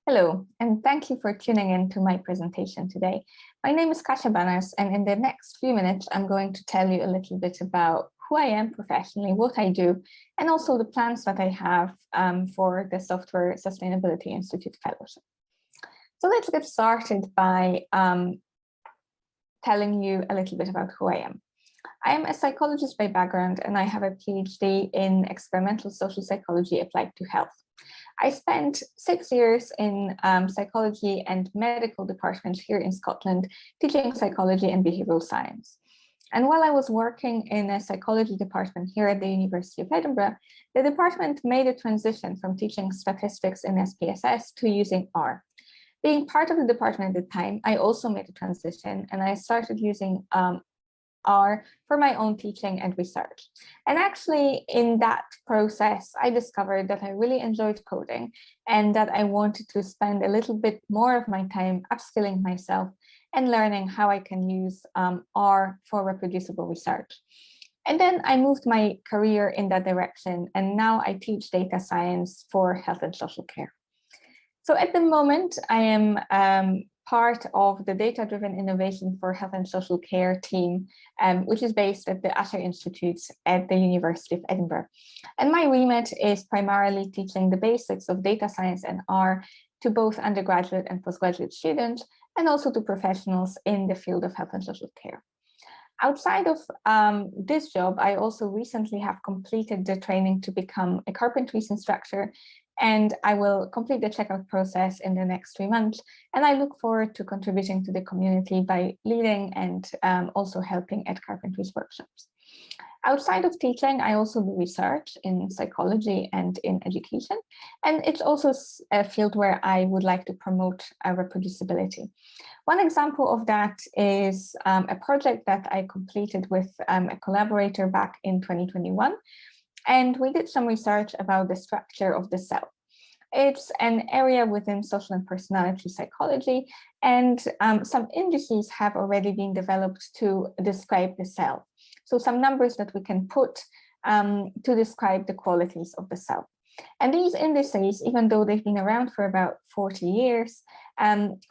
Hello, and thank you for tuning in to my presentation today. My name is Kasia Banas, and in the next few minutes, I'm going to tell you a little bit about who I am professionally, what I do, and also the plans that I have for the Software Sustainability Institute Fellowship. So let's get started by telling you a little bit about who I am. I am a psychologist by background, and I have a PhD in experimental social psychology applied to health. I spent 6 years in psychology and medical departments here in Scotland, teaching psychology and behavioral science. And while I was working in a psychology department here at the University of Edinburgh, the department made a transition from teaching statistics in SPSS to using R. Being part of the department at the time, I also made a transition and I started using R for my own teaching and research. And actually in that process, I discovered that I really enjoyed coding and that I wanted to spend a little bit more of my time upskilling myself and learning how I can use R for reproducible research. And then I moved my career in that direction, and now I teach data science for health and social care. So at the moment, I am part of the data-driven innovation for health and social care team, which is based at the Asher Institute at the University of Edinburgh. And my remit is primarily teaching the basics of data science and R to both undergraduate and postgraduate students, and also to professionals in the field of health and social care. Outside of this job, I also recently have completed the training to become a carpentries instructor, and I will complete the checkout process in the next 3 months. And I look forward to contributing to the community by leading and also helping at carpentries workshops. Outside of teaching, I also do research in psychology and in education. And it's also a field where I would like to promote reproducibility. One example of that is a project that I completed with a collaborator back in 2021. And we did some research about the structure of the cell. It's an area within social and personality psychology, and some indices have already been developed to describe the cell. So some numbers that we can put to describe the qualities of the cell. And these indices, even though they've been around for about 40 years,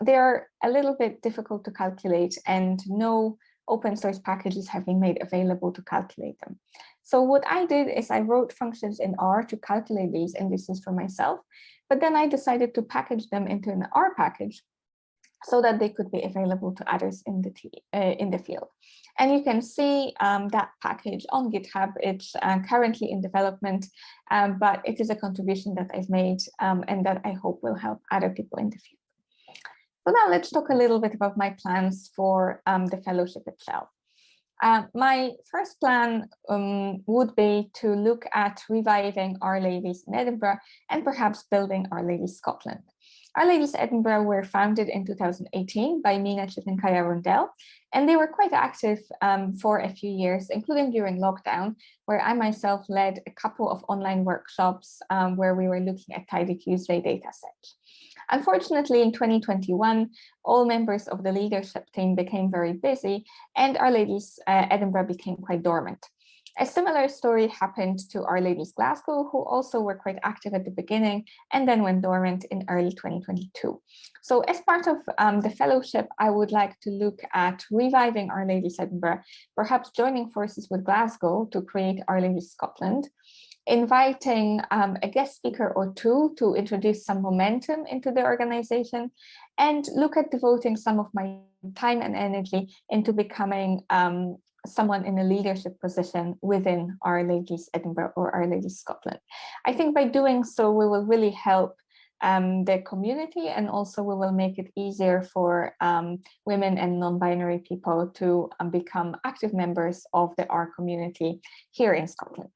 they're a little bit difficult to calculate, and no open source packages have been made available to calculate them. So what I did is I wrote functions in R to calculate these indices for myself, but then I decided to package them into an R package so that they could be available to others in the field. And you can see that package on GitHub. It's currently in development, but it is a contribution that I've made and that I hope will help other people in the field. So now let's talk a little bit about my plans for the fellowship itself. My first plan would be to look at reviving Our Ladies in Edinburgh and perhaps building Our Ladies Scotland. Our Ladies Edinburgh were founded in 2018 by Mina Chitinkaya Rundell, and they were quite active for a few years, including during lockdown, where I myself led a couple of online workshops where we were looking at Tidy Tuesday datasets. Unfortunately, in 2021, all members of the leadership team became very busy, and Our Ladies Edinburgh became quite dormant. A similar story happened to Our Ladies Glasgow, who also were quite active at the beginning and then went dormant in early 2022. So as part of the fellowship, I would like to look at reviving Our Ladies Edinburgh, perhaps joining forces with Glasgow to create Our Ladies Scotland, inviting a guest speaker or two to introduce some momentum into the organization, and look at devoting some of my time and energy into becoming someone in a leadership position within Our Ladies Edinburgh or Our Ladies Scotland. I think by doing so, we will really help the community, and also we will make it easier for women and non-binary people to become active members of the R community here in Scotland.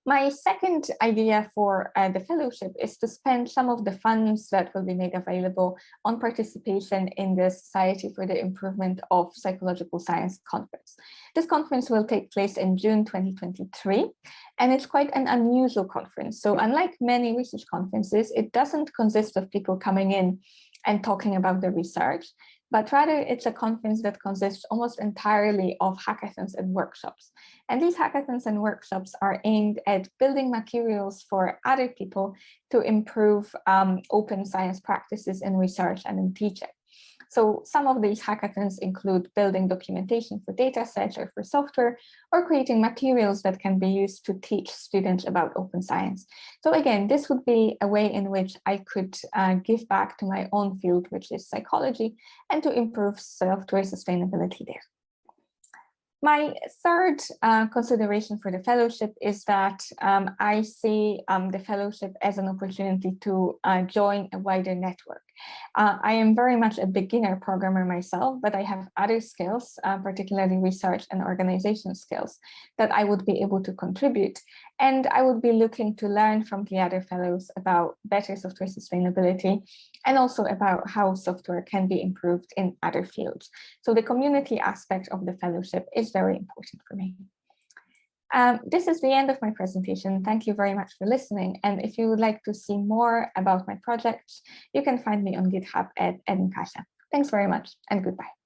My second idea for the fellowship is to spend some of the funds that will be made available on participation in the Society for the Improvement of Psychological Science conference. This conference will take place in June 2023, and it's quite an unusual conference. So unlike many research conferences, it doesn't consist of people coming in and talking about the research. but rather it's a conference that consists almost entirely of hackathons and workshops. And these hackathons and workshops are aimed at building materials for other people to improve open science practices in research and in teaching. So some of these hackathons include building documentation for data sets or for software, or creating materials that can be used to teach students about open science. So again, this would be a way in which I could give back to my own field, which is psychology, and to improve software sustainability there. My third consideration for the fellowship is that I see the fellowship as an opportunity to join a wider network. I am very much a beginner programmer myself, but I have other skills, particularly research and organization skills, that I would be able to contribute. And I would be looking to learn from the other fellows about better software sustainability and also about how software can be improved in other fields. So the community aspect of the fellowship is very important for me. This is the end of my presentation. Thank you very much for listening. And if you would like to see more about my projects, you can find me on GitHub at Kasia. Thanks very much and goodbye.